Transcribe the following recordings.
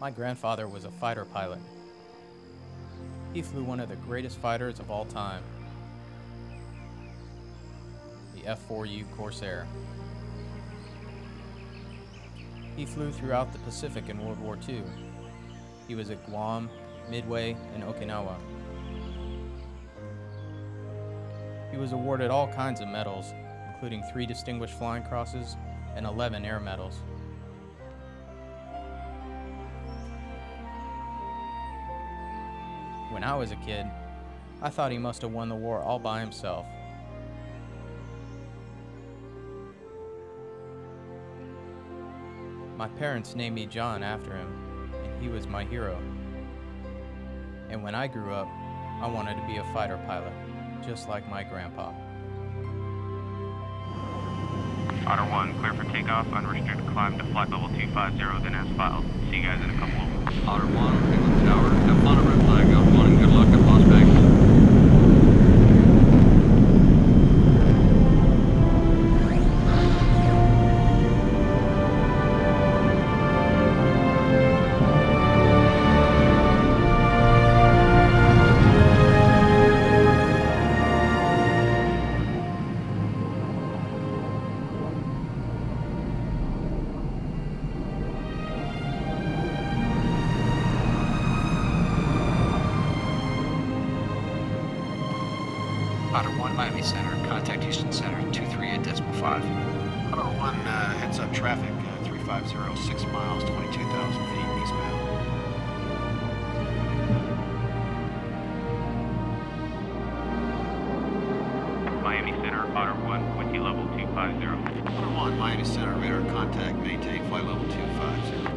My grandfather was a fighter pilot. He flew one of the greatest fighters of all time, the F-4U Corsair. He flew throughout the Pacific in World War II. He was at Guam, Midway, and Okinawa. He was awarded all kinds of medals, including 3 Distinguished Flying Crosses and 11 Air Medals. When I was a kid, I thought he must have won the war all by himself. My parents named me John after him, and he was my hero. And when I grew up, I wanted to be a fighter pilot, just like my grandpa. Otter 1, clear for takeoff, unrestricted climb to flight level 250, then as filed. See you guys in a couple of minutes. Otter 1, England Tower, have fun at red flag, Otter 1, and good luck at Las Vegas. Otter 1, Miami Center. Contact Houston Center, 238.5. Otter 1, heads up traffic, 350, 6 miles, 22,000 feet eastbound. Miami Center, Otter 1, with you level 250. Otter 1, Miami Center, radar contact, maintain flight level 250.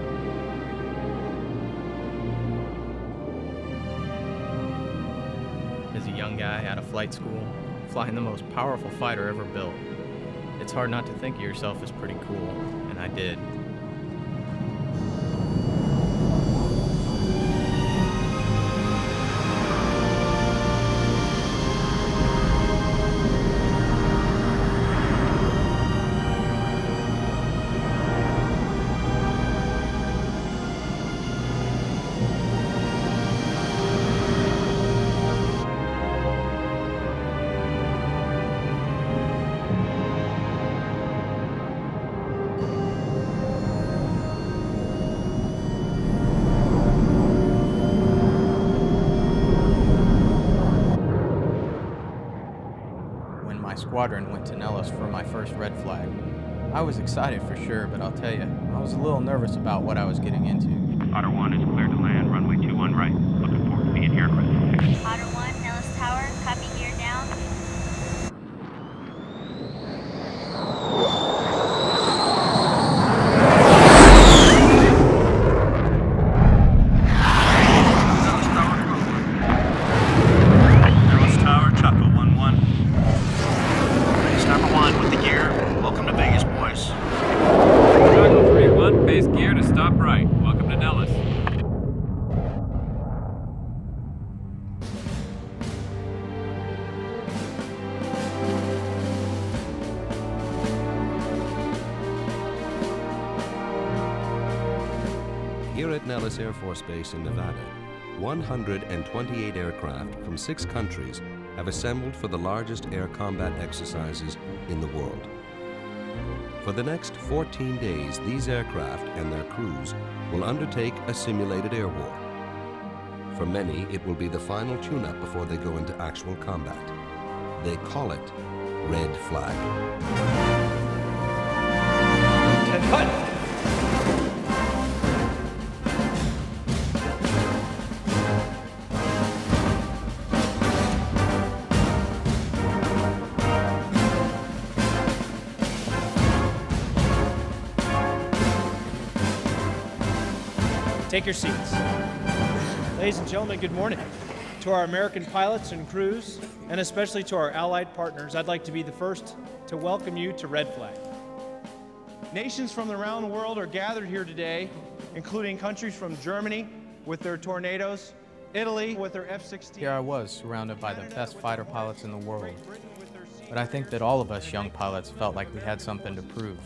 As a young guy out of flight school, flying the most powerful fighter ever built, it's hard not to think of yourself as pretty cool, and I did. My squadron went to Nellis for my first red flag. I was excited for sure, but I'll tell you, I was a little nervous about what I was getting into. Otter 1 is cleared to land, runway 21 right. Looking forward to being here at red flag. Otter 1, Nellis Tower, copy gear down. Nellis Tower, Chaco 1-1. Number 1 with the gear. Welcome to Vegas, boys. Chicago 3-1, base gear to stop right. Welcome to Nellis. Here at Nellis Air Force Base in Nevada, 128 aircraft from 6 countries have assembled for the largest air combat exercises in the world. For the next 14 days, these aircraft and their crews will undertake a simulated air war. For many, it will be the final tune-up before they go into actual combat. They call it Red Flag. Take your seats. Ladies and gentlemen, good morning. To our American pilots and crews, and especially to our allied partners, I'd like to be the first to welcome you to Red Flag. Nations from around the world are gathered here today, including countries from Germany with their Tornadoes, Italy with their F-16. Here I was, surrounded by the best fighter pilots in the world. But I think that all of us young pilots felt like we had something to prove,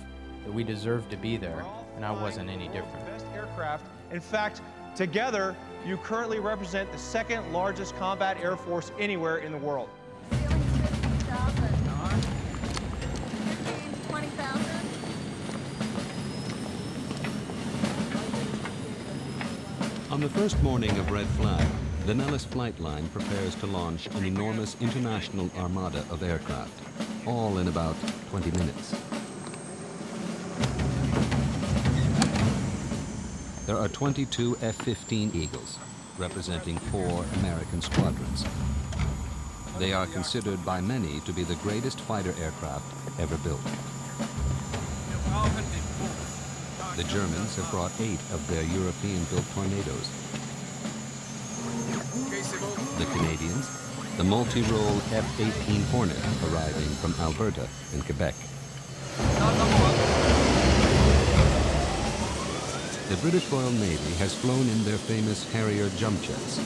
that we deserved to be there, and I wasn't any different. Best aircraft. In fact, together, you currently represent the second largest combat air force anywhere in the world. Ceiling's 15,000. 20,000. On the first morning of Red Flag, the Nellis flight line prepares to launch an enormous international armada of aircraft, all in about 20 minutes. There are 22 F-15 Eagles, representing 4 American squadrons. They are considered by many to be the greatest fighter aircraft ever built. The Germans have brought 8 of their European-built Tornadoes. The Canadians, the multi-role F-18 Hornet arriving from Alberta in Quebec. The British Royal Navy has flown in their famous Harrier jump jets.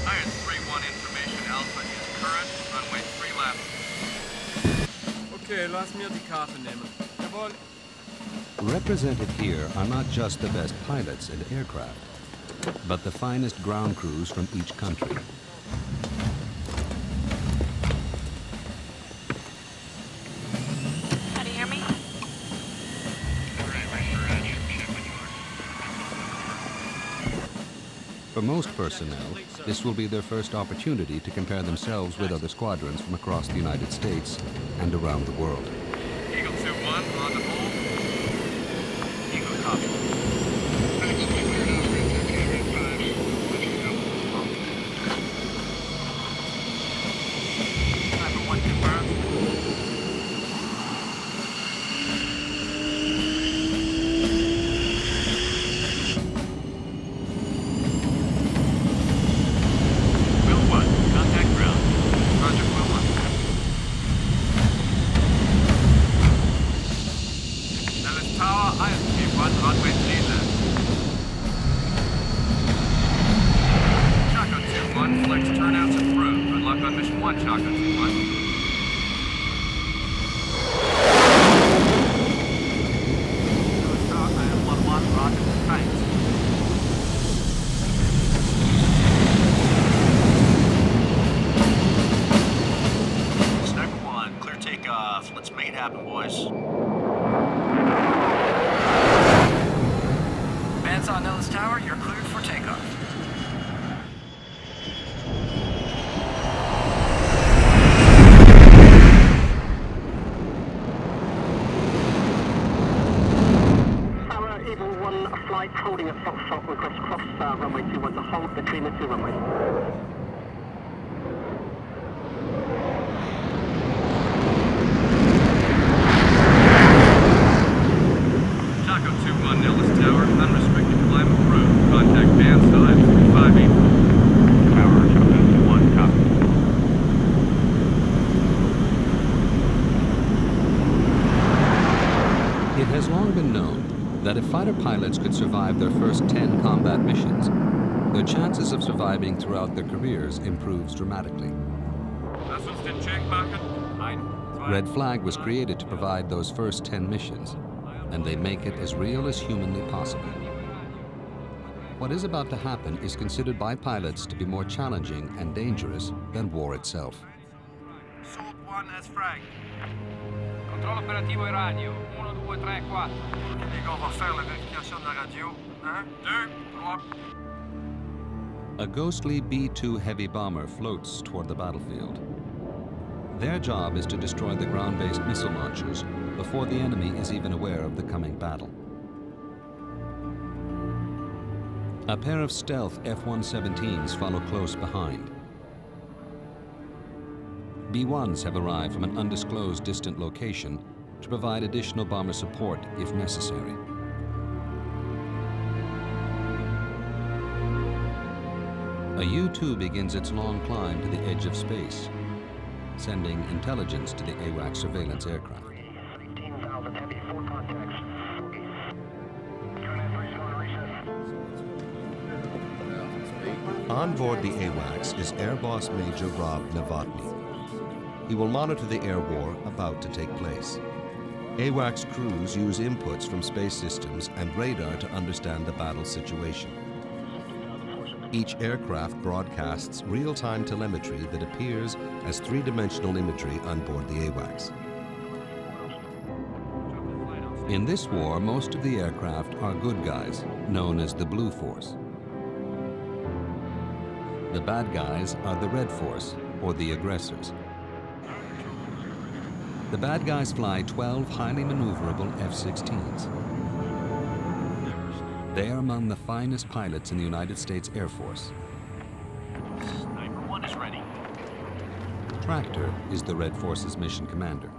Iron 3-1 information. Alpha is current. Runway 3 left. Okay, lass mir die Karte nehmen. Jawohl. Represented here are not just the best pilots and aircraft, but the finest ground crews from each country. How do you hear me? For most personnel, this will be their first opportunity to compare themselves with other squadrons from across the United States and around the world. Eagle 2-1 on the hold. Eagle copy. Sniper 1 confirmed. Will 1, contact ground. Roger, Will 1. Nellis Tower, ISP 1, runway 3 left. Chaco 2-1, flex turnouts approved. Good luck on mission 1, Chaco 2-1. Nellis Tower, IM 1-1, roger, tight. Sniper 1, clear takeoff. Let's make it happen, boys. Bands on Nellis Tower, you're cleared for takeoff. Tower, Eagle 1, flight holding at Foxtrot, request cross runway 21 to hold between the 2 runways. Chaco 2-1, Nellis Tower, unrestricted climb approved. Contact band side 358. Tower, Chaco 2-1, copy. It has long been known that if fighter pilots could survive their first 10 combat missions, their chances of surviving throughout their careers improves dramatically. Lass uns den Check machen. 1, 2, Red Flag was created to provide those first 10 missions, and they make it as real as humanly possible. What is about to happen is considered by pilots to be more challenging and dangerous than war itself. Salt 1 as frag. Controllo operativo e radio. 1, 2, 3, 4. On va faire la vérification de la radio. 1, 2, 3. A ghostly B-2 heavy bomber floats toward the battlefield. Their job is to destroy the ground-based missile launchers before the enemy is even aware of the coming battle. A pair of stealth F-117s follow close behind. B-1s have arrived from an undisclosed distant location to provide additional bomber support if necessary. A U-2 begins its long climb to the edge of space, sending intelligence to the AWACS surveillance aircraft. 18,000 heavy, 4 contacts. On board the AWACS is Air Boss Major Rob Novotny. He will monitor the air war about to take place. AWACS crews use inputs from space systems and radar to understand the battle situation. Each aircraft broadcasts real-time telemetry that appears as three-dimensional imagery on board the AWACS. In this war, most of the aircraft are good guys, known as the Blue Force. The bad guys are the Red Force, or the aggressors. The bad guys fly 12 highly maneuverable F-16s. They are among the finest pilots in the United States Air Force. Sniper 1 is ready. Tractor is the Red Force's mission commander.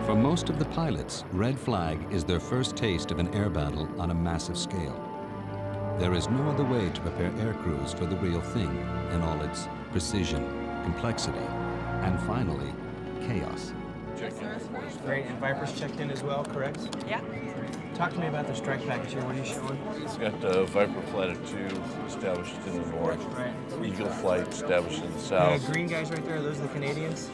For most of the pilots, Red Flag is their first taste of an air battle on a massive scale. There is no other way to prepare air crews for the real thing in all its precision, complexity, and finally, chaos. Great, and Viper's checked in as well, correct? Yeah. Talk to me about the strike package here. What are you showing? It's got Viper Flight of 2 established in the north, Right. Eagle Flight established in the south. The green guys right there, are those the Canadians?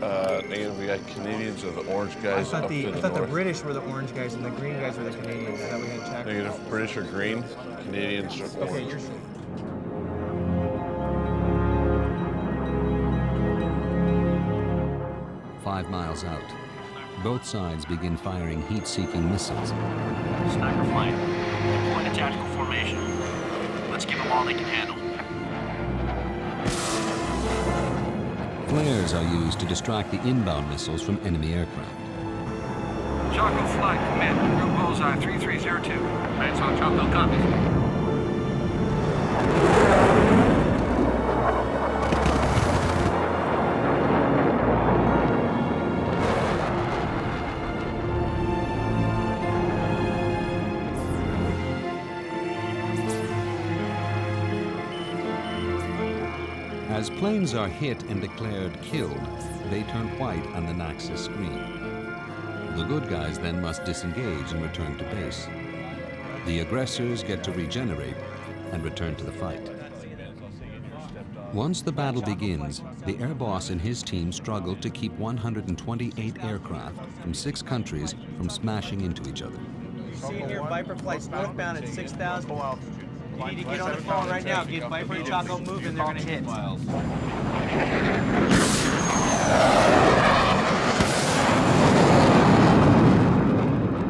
Negative, we got Canadians or the orange guys up to the north. I thought the British were the orange guys and the green guys were the Canadians. That we had checked. Negative, British are green, Canadians are orange. Okay, you're... 5 miles out, both sides begin firing heat-seeking missiles. Sniper flight. Deploying a tactical formation. Let's give them all they can handle. Flares are used to distract the inbound missiles from enemy aircraft. Choco flight, commit. Group bullseye 3302. Lights on Choco, copies. As planes are hit and declared killed, they turn white on the Naxos screen. The good guys then must disengage and return to base. The aggressors get to regenerate and return to the fight. Once the battle begins, the air boss and his team struggle to keep 128 aircraft from 6 countries from smashing into each other. See here, Viper flights northbound at 6,000. You need to get on the phone right now. Get Viper and Choco moving. They're going to hit.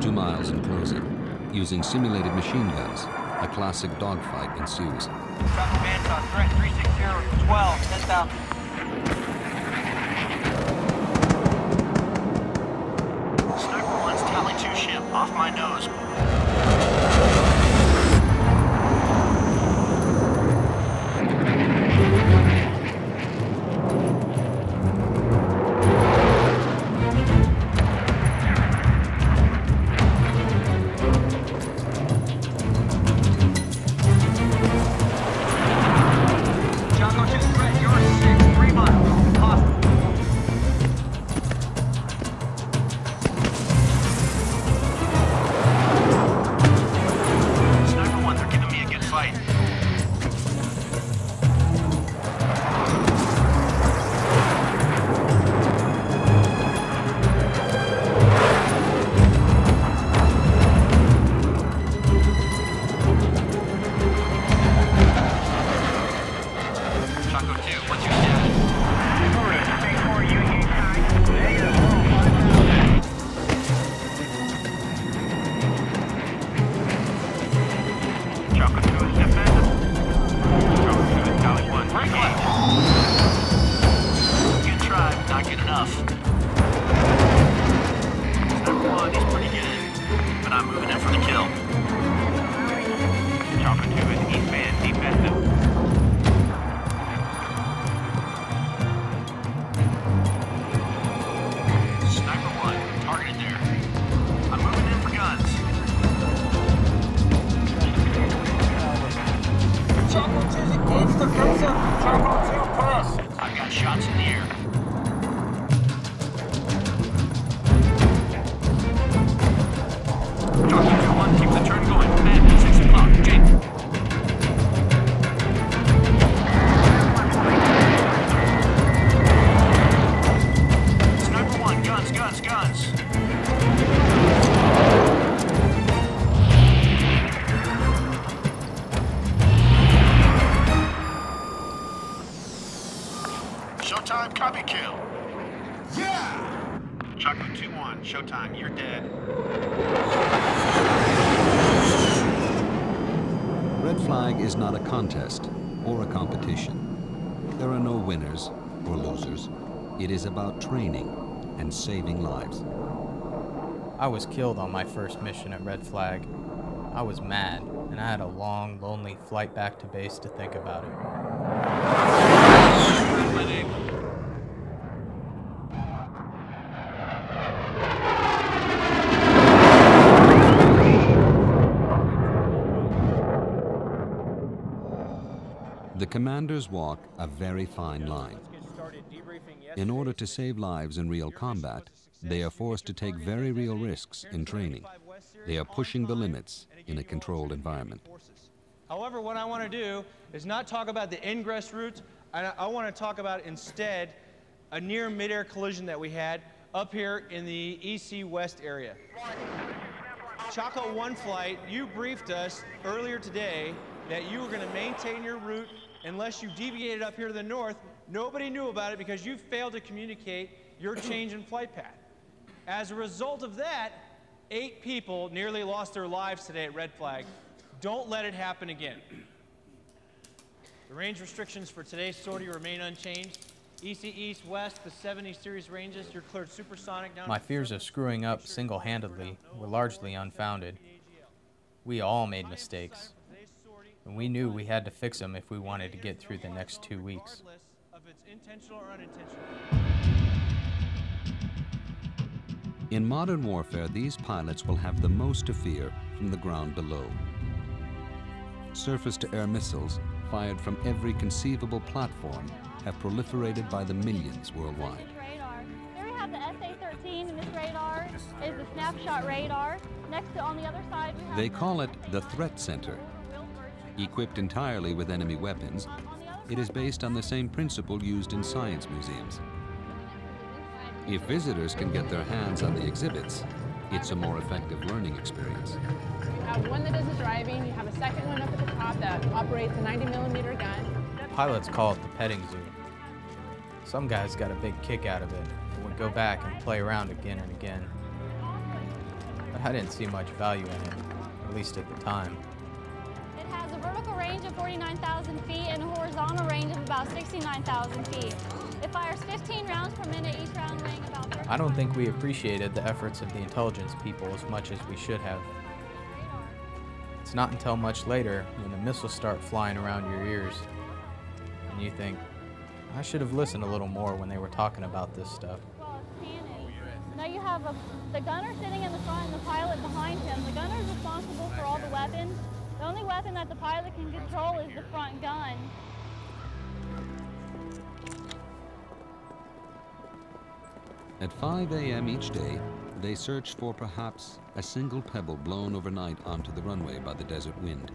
2 miles and closing. Using simulated machine guns, a classic dogfight ensues. Choco Manton, threat 360, 12, 10,000. Sniper 1's Tally 2 ship, off my nose. kill. Yeah! Chocolate 2-1, showtime, you're dead. Red Flag is not a contest or a competition. There are no winners or losers. It is about training and saving lives. I was killed on my first mission at Red Flag. I was mad, and I had a long, lonely flight back to base to think about it. The commanders walk a very fine line. In order to save lives in real combat, they are forced to take very real risks in training. They are pushing the limits in a controlled environment. However, what I want to do is not talk about the ingress route. I want to talk about instead a near mid-air collision that we had up here in the EC West area. Choco 1 flight, you briefed us earlier today that you were going to maintain your route unless you deviated up here to the north. Nobody knew about it because you failed to communicate your change in flight path. As a result of that, 8 people nearly lost their lives today at Red Flag. Don't let it happen again. The range restrictions for today's sortie remain unchanged. EC East West, the 70 series ranges, you're cleared supersonic down. My fears of screwing up single-handedly were largely unfounded. We all made mistakes, and we knew we had to fix them if we wanted to get through the next 2 weeks. Of its intentional or unintentional. In modern warfare, these pilots will have the most to fear from the ground below. Surface-to-air missiles, fired from every conceivable platform, have proliferated by the millions worldwide. Radar. Here we have the SA-13, and this radar is the snapshot radar. Next to, on the other side, we have They call it the Threat Center. Equipped entirely with enemy weapons, it is based on the same principle used in science museums. If visitors can get their hands on the exhibits, it's a more effective learning experience. You have one that does the driving, you have a second one up at the top that operates a 90mm gun. Pilots call it the petting zoo. Some guys got a big kick out of it and would go back and play around again and again. But I didn't see much value in it, at least at the time. It has a vertical range of 49,000 feet and a horizontal range of about 69,000 feet. It fires 15 rounds per minute, each round weighing about 30. I don't think we appreciated the efforts of the intelligence people as much as we should have. It's not until much later when the missiles start flying around your ears and you think, I should have listened a little more when they were talking about this stuff. Well, it's cannon. Now you have the gunner sitting in the front and the pilot behind him. The gunner is responsible for all the weapons. The only weapon that the pilot can control is the front gun. At 5 a.m. each day, they search for perhaps a single pebble blown overnight onto the runway by the desert wind.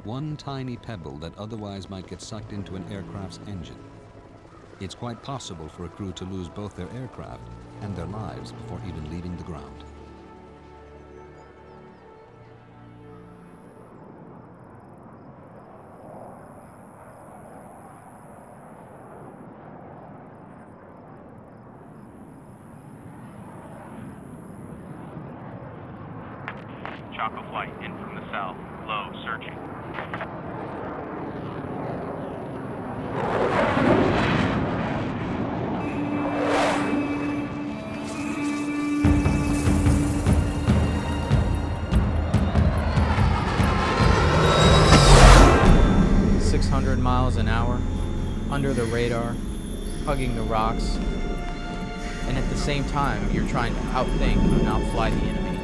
One tiny pebble that otherwise might get sucked into an aircraft's engine. It's quite possible for a crew to lose both their aircraft and their lives before even leaving the ground. Choco flight in from the south. Low, searching. Miles an hour, under the radar, hugging the rocks, and at the same time you're trying to outthink and outfly the enemy.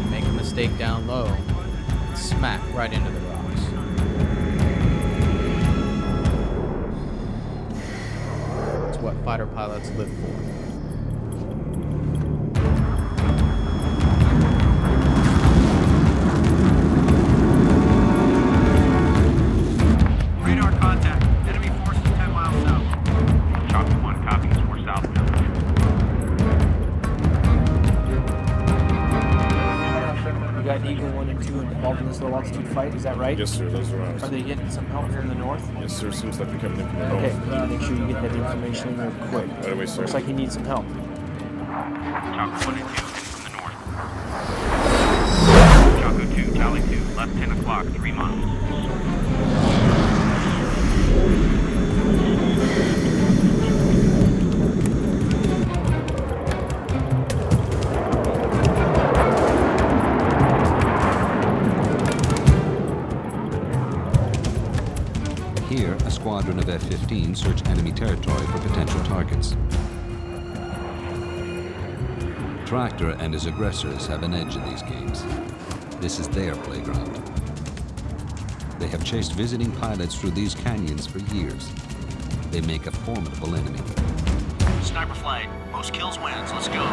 Make a mistake down low, smack right into the rocks. It's what fighter pilots live for. got Eagle 1 and 2 involved in this low altitude fight, is that right? Yes, sir, those are ours. Are they getting some help here in the north? Yes, sir, seems like they're coming in from the north. Okay, we need to make sure you get that information in there quick. Right away, sir. Looks like he needs some help. Chaco 1 and 2 from the north. Chaco 2, Tally 2, left 10 o'clock, 3 miles. Here, a squadron of F-15 search enemy territory for potential targets. Tractor and his aggressors have an edge in these games. This is their playground. They have chased visiting pilots through these canyons for years. They make a formidable enemy. Sniper flight. Most kills wins. Let's go.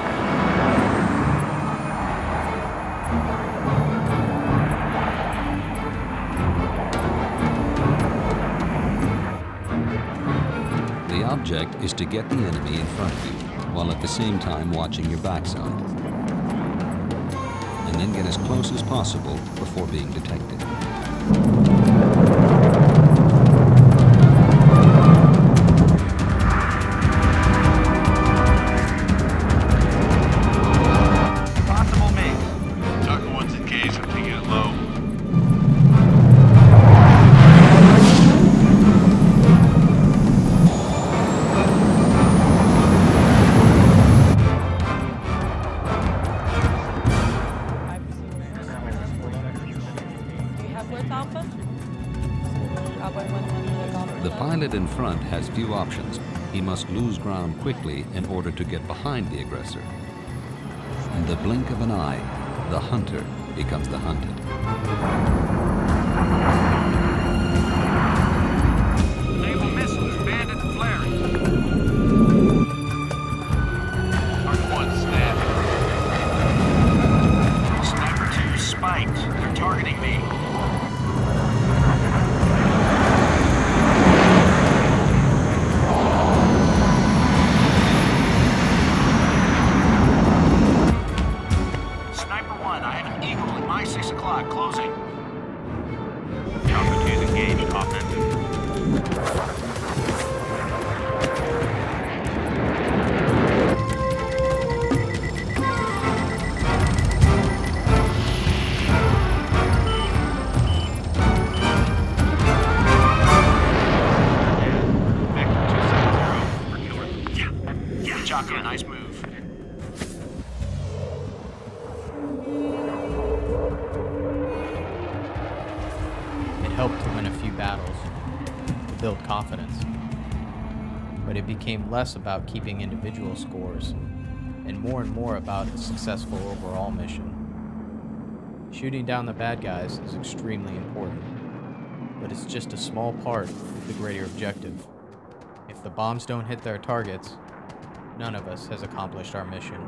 The object is to get the enemy in front of you, while at the same time watching your backside. And then get as close as possible before being detected. Possible mix. Tucker 1's engaged. I'm taking it low. The pilot in front has few options. He must lose ground quickly in order to get behind the aggressor. In the blink of an eye, the hunter becomes the hunted. Naval missiles banded and flaring. Mark 1 snapped. Sniper 2 spiked. They're targeting me. Sniper 1, I have an Eagle at my 6 o'clock, closing. Chaco 2's engaged, offensive. Chaco, nice move. It helped to win a few battles, to build confidence. But it became less about keeping individual scores, and more about a successful overall mission. Shooting down the bad guys is extremely important, but it's just a small part of the greater objective. If the bombs don't hit their targets, none of us has accomplished our mission.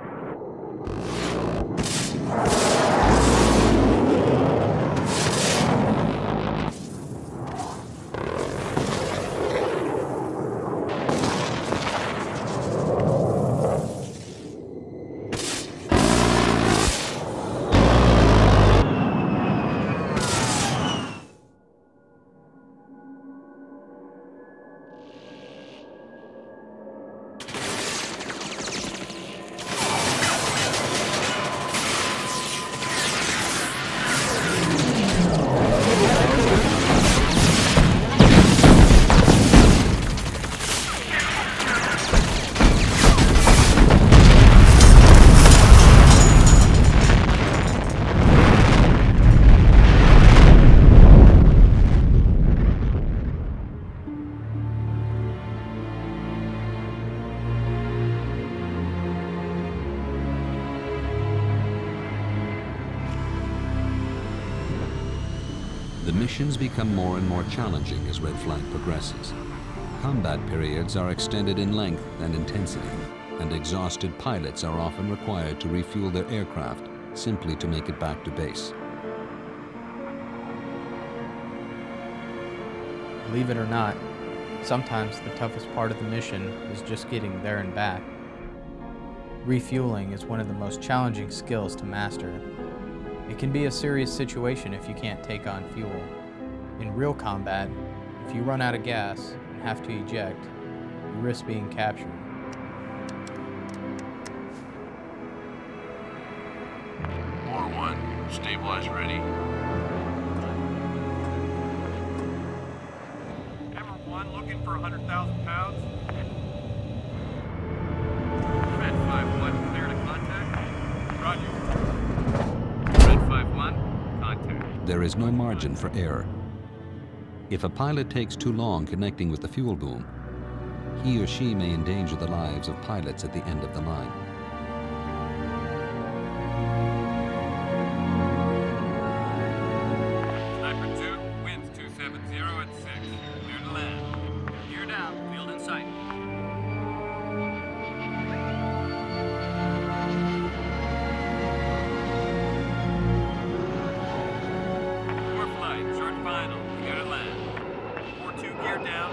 The missions become more and more challenging as Red Flag progresses. Combat periods are extended in length and intensity, and exhausted pilots are often required to refuel their aircraft simply to make it back to base. Believe it or not, sometimes the toughest part of the mission is just getting there and back. Refueling is one of the most challenging skills to master, It can be a serious situation if you can't take on fuel. In real combat, if you run out of gas and have to eject, you risk being captured. War 1, stabilize ready. Hammer 1 looking for 100,000 pounds. Red 5-1, clear to contact. Roger. Red 5-1, contact. There is no margin for error. If a pilot takes too long connecting with the fuel boom, he or she may endanger the lives of pilots at the end of the line. Sniper 2, winds 270 at 6. Clear to land. Gear down, field in sight. Four flight, short final, clear to land. 4-2, gear down.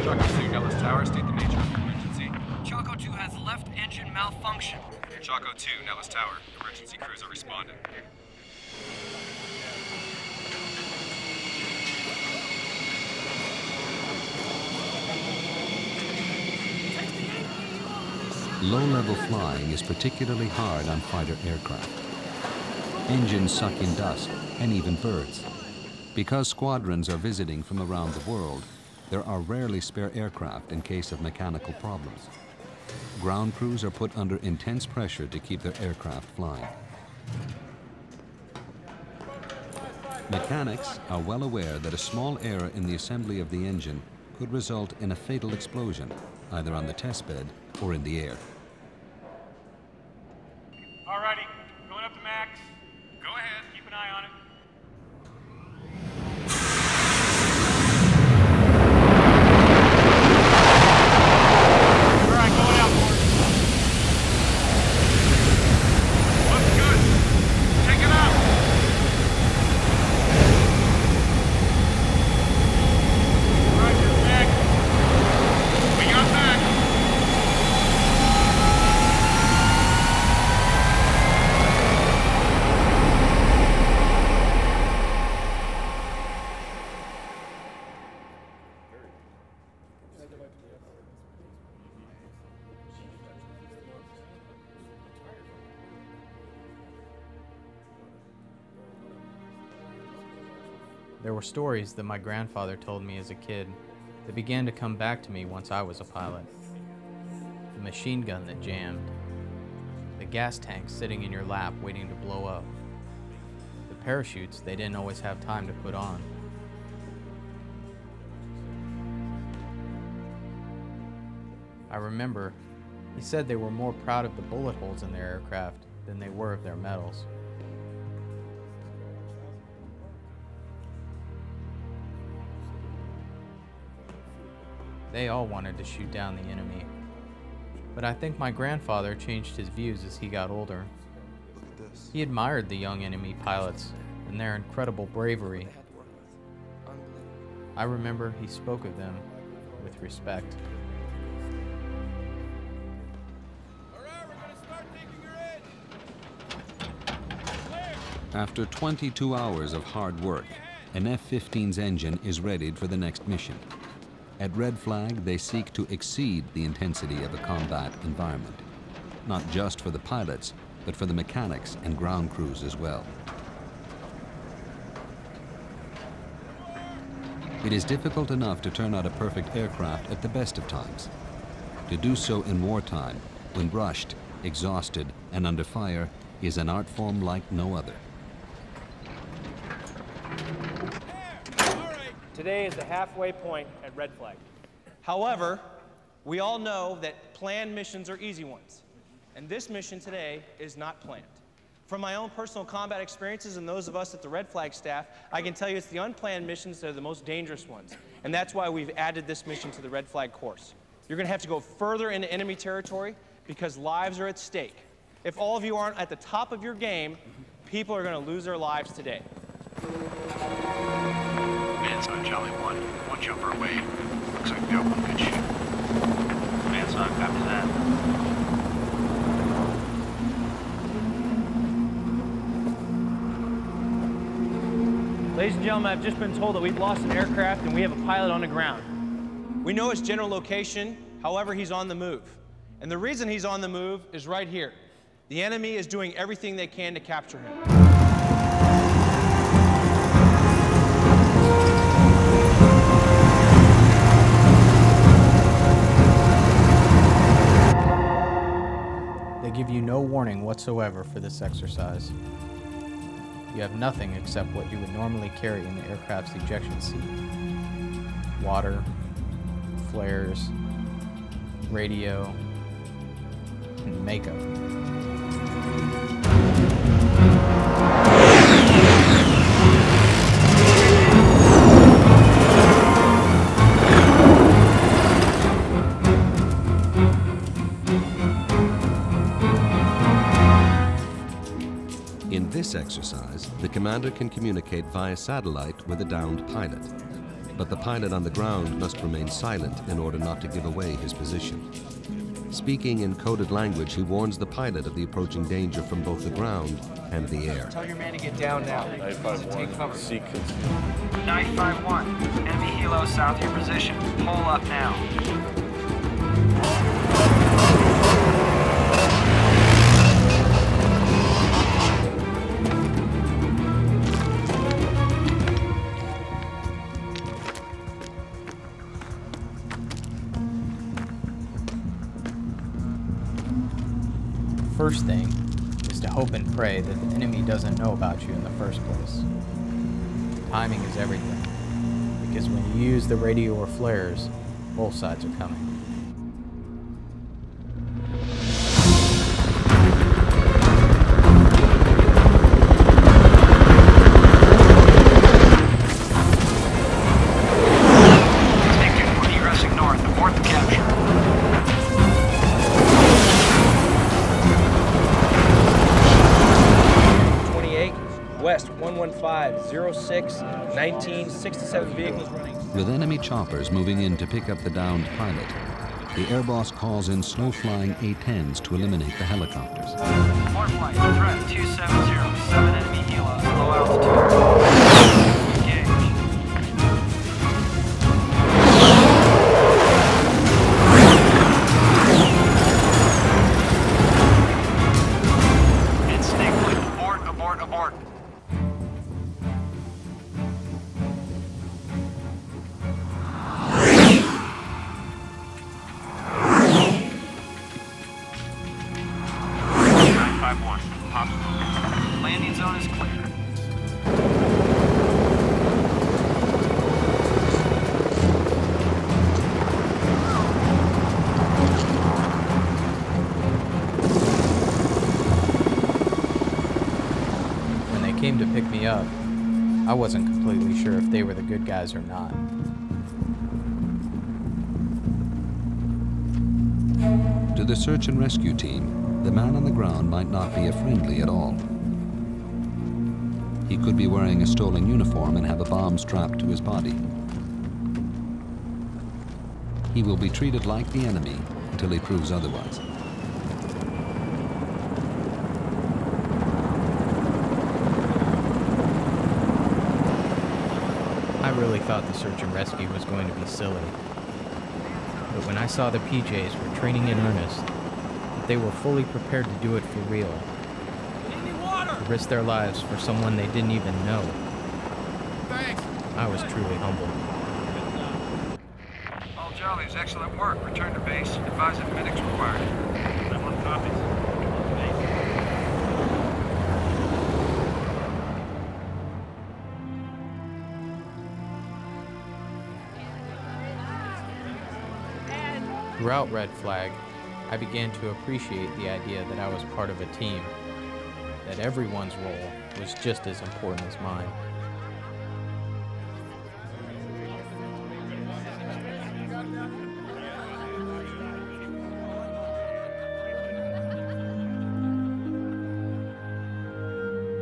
Choco 2, Nellis Tower, state the nature of the emergency. Choco 2 has left engine malfunction. Choco 2, Nellis Tower, emergency crews are responding. Low-level flying is particularly hard on fighter aircraft. Engines suck in dust and even birds. Because squadrons are visiting from around the world, there are rarely spare aircraft in case of mechanical problems. Ground crews are put under intense pressure to keep their aircraft flying. Mechanics are well aware that a small error in the assembly of the engine could result in a fatal explosion, either on the test bed or in the air. Alrighty, going up to max. Go ahead, keep an eye on it. Alright, going out, boys. Looks good. Take it out. Roger, next. We got back. There were stories that my grandfather told me as a kid that began to come back to me once I was a pilot. The machine gun that jammed. The gas tank sitting in your lap waiting to blow up. The parachutes they didn't always have time to put on. I remember he said they were more proud of the bullet holes in their aircraft than they were of their medals. They all wanted to shoot down the enemy. But I think my grandfather changed his views as he got older. He admired the young enemy pilots and their incredible bravery. I remember he spoke of them with respect. After 22 hours of hard work, an F-15's engine is readied for the next mission. At Red Flag, they seek to exceed the intensity of a combat environment, not just for the pilots, but for the mechanics and ground crews as well. It is difficult enough to turn out a perfect aircraft at the best of times. To do so in wartime, when rushed, exhausted, and under fire, is an art form like no other. Today is the halfway point at Red Flag. However, we all know that planned missions are easy ones, and this mission today is not planned. From my own personal combat experiences and those of us at the Red Flag staff, I can tell you it's the unplanned missions that are the most dangerous ones, and that's why we've added this mission to the Red Flag course. You're going to have to go further into enemy territory because lives are at stake. If all of you aren't at the top of your game, people are going to lose their lives today. Man's on Jolly 1 jumper away. Looks like we got one good ship. Man's on, copy that. Ladies and gentlemen, I've just been told that we've lost an aircraft and we have a pilot on the ground. We know his general location, however, he's on the move. And the reason he's on the move is right here. The enemy is doing everything they can to capture him. They give you no warning whatsoever for this exercise. You have nothing except what you would normally carry in the aircraft's ejection seat. Water, flares, radio, and makeup. In this exercise, the commander can communicate via satellite with a downed pilot. But the pilot on the ground must remain silent in order not to give away his position. Speaking in coded language, he warns the pilot of the approaching danger from both the ground and the air. Tell your man to get down now. 951, sequence. 951, enemy helo south of your position. Pull up now. First thing is to hope and pray that the enemy doesn't know about you in the first place. Timing is everything, because when you use the radio or flares, both sides are coming. Egressing north, abort the capture. West 115, 06, 19, 67 vehicles running. With enemy choppers moving in to pick up the downed pilot, the air boss calls in slow-flying A-10s to eliminate the helicopters. Port flight, threat 270, 7 enemy helos, low altitude. Engage. Instinct, abort, abort. Landing zone is clear. When they came to pick me up, I wasn't completely sure if they were the good guys or not. To the search and rescue team, the man on the ground might not be a friendly at all. He could be wearing a stolen uniform and have a bomb strapped to his body. He will be treated like the enemy until he proves otherwise. I really thought the search and rescue was going to be silly. But when I saw the PJs were training in earnest, that they were fully prepared to do it for real, to risk their lives for someone they didn't even know, Thanks. I was truly humbled. All Jollies, excellent work. Return to base. Advise if medics required. Everyone copies. Throughout Red Flag, I began to appreciate the idea that I was part of a team, that everyone's role was just as important as mine.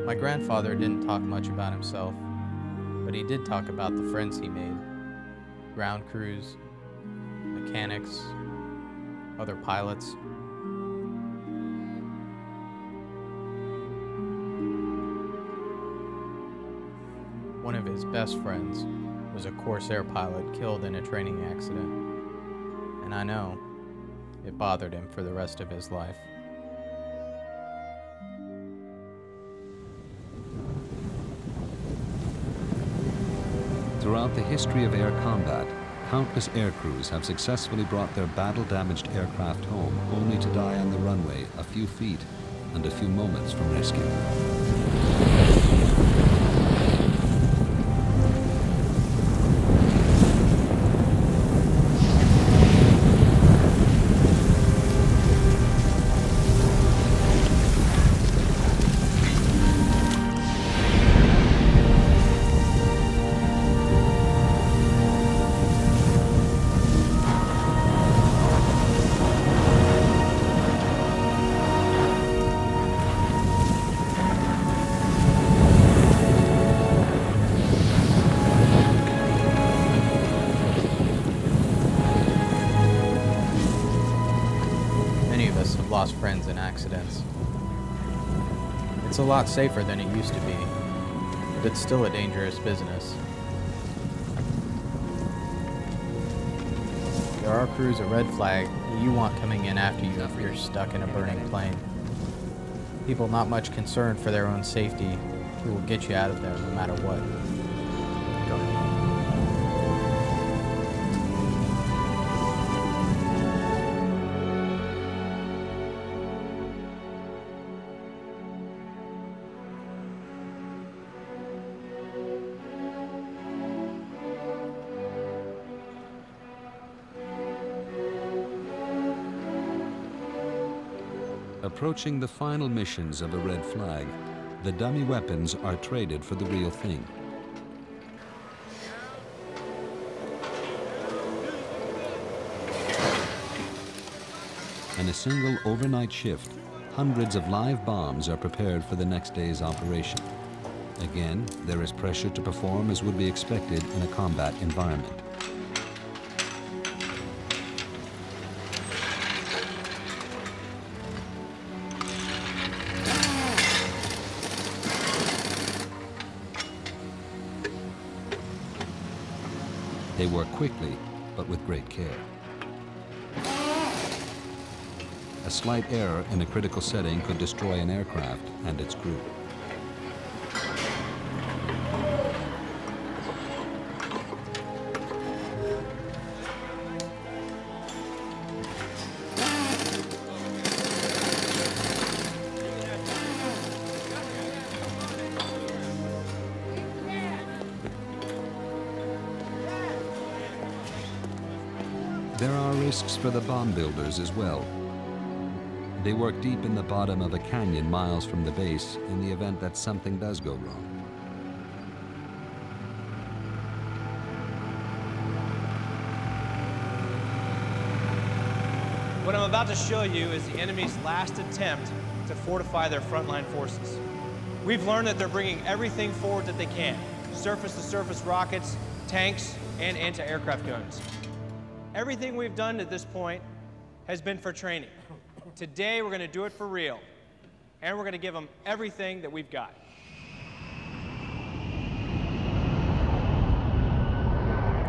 My grandfather didn't talk much about himself, but he did talk about the friends he made. Ground crews, mechanics, other pilots. One of his best friends was a Corsair pilot killed in a training accident, and I know it bothered him for the rest of his life. Throughout the history of air combat, countless aircrews have successfully brought their battle-damaged aircraft home, only to die on the runway a few feet and a few moments from rescue. Lost friends in accidents. It's a lot safer than it used to be, but it's still a dangerous business. There are crews at Red Flag that you want coming in after you if you're stuck in a burning plane. People not much concerned for their own safety who will get you out of there no matter what. Go ahead. Approaching the final missions of a Red Flag, the dummy weapons are traded for the real thing. In a single overnight shift, hundreds of live bombs are prepared for the next day's operation. Again, there is pressure to perform as would be expected in a combat environment. They work quickly, but with great care. A slight error in a critical setting could destroy an aircraft and its crew. There are risks for the bomb builders as well. They work deep in the bottom of a canyon miles from the base in the event that something does go wrong. What I'm about to show you is the enemy's last attempt to fortify their frontline forces. We've learned that they're bringing everything forward that they can. Surface-to-surface rockets, tanks, and anti-aircraft guns. Everything we've done to this point has been for training. Today, we're going to do it for real, and we're going to give them everything that we've got.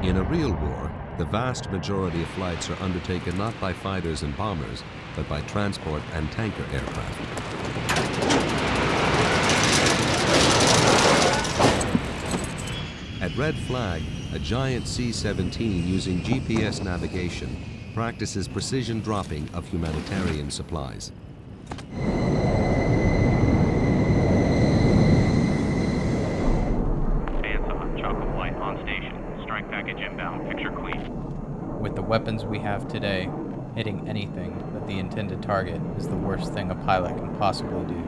In a real war, the vast majority of flights are undertaken not by fighters and bombers, but by transport and tanker aircraft. At Red Flag, a giant C-17 using GPS navigation practices precision dropping of humanitarian supplies. Bandsaw, Chocolate Light on station. Strike package inbound. Picture clean. With the weapons we have today, hitting anything but the intended target is the worst thing a pilot can possibly do.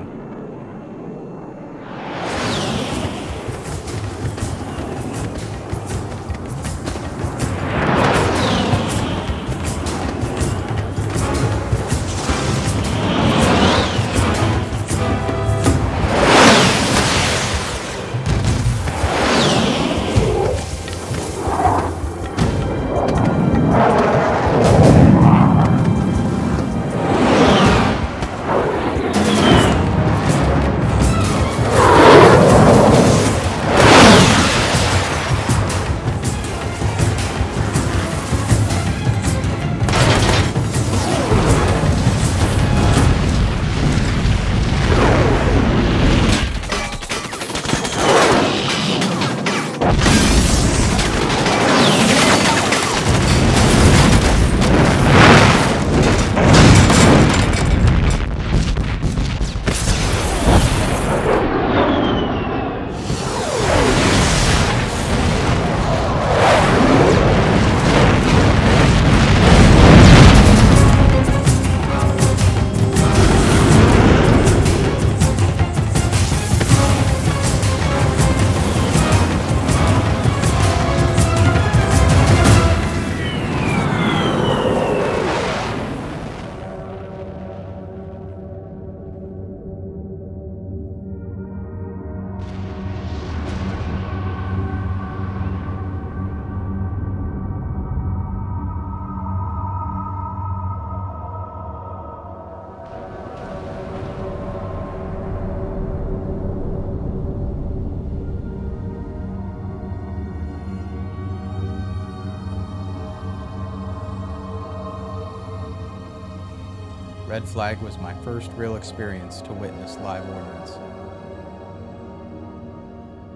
Red Flag was my first real experience to witness live ordnance,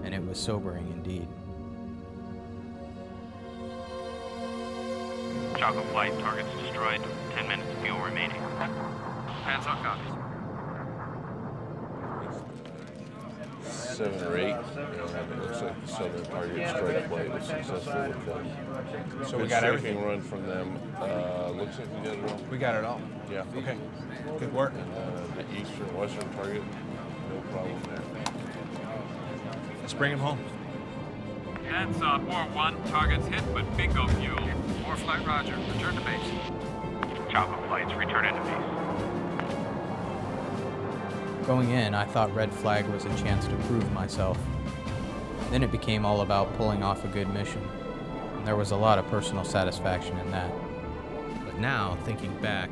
and it was sobering indeed. Chocolate flight, targets destroyed, 10 minutes of fuel remaining. Hands on copies. 7 or 8. It looks like the southern target strike flight was successful with them. So we Good got striking everything. run from them. Looks like we got it all. We got it all. Yeah. Okay. Good work. And the eastern, western target, no problem there. Let's bring him home. Hands up, War 1. Targets hit, but bingo fuel. War flight, roger. Return to base. Chocolate flights, return into base. Going in, I thought Red Flag was a chance to prove myself. Then it became all about pulling off a good mission, and there was a lot of personal satisfaction in that. But now, thinking back,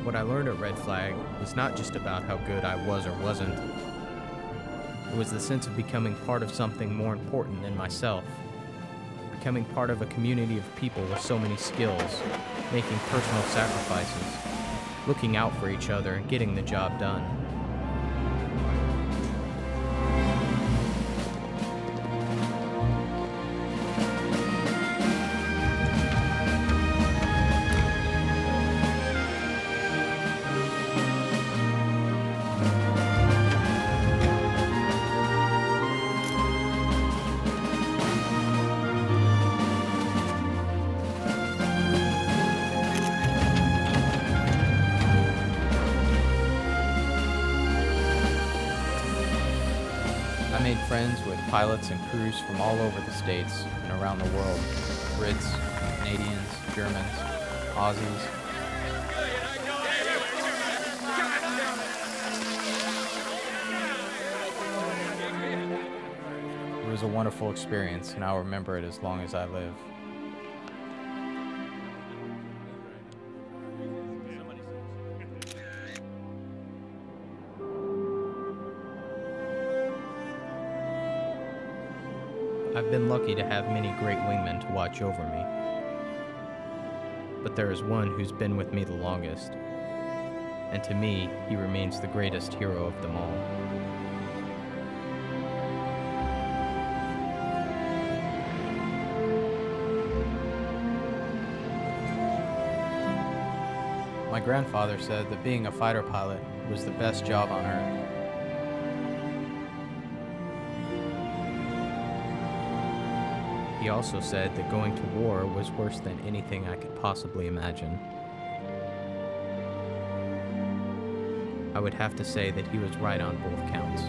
what I learned at Red Flag was not just about how good I was or wasn't. It was the sense of becoming part of something more important than myself. Becoming part of a community of people with so many skills, making personal sacrifices, looking out for each other and getting the job done. I made friends with pilots and crews from all over the states and around the world. Brits, Canadians, Germans, Aussies. It was a wonderful experience, and I'll remember it as long as I live. I've been lucky to have many great wingmen to watch over me, but there is one who's been with me the longest, and to me, he remains the greatest hero of them all. My grandfather said that being a fighter pilot was the best job on earth. He also said that going to war was worse than anything I could possibly imagine. I would have to say that he was right on both counts.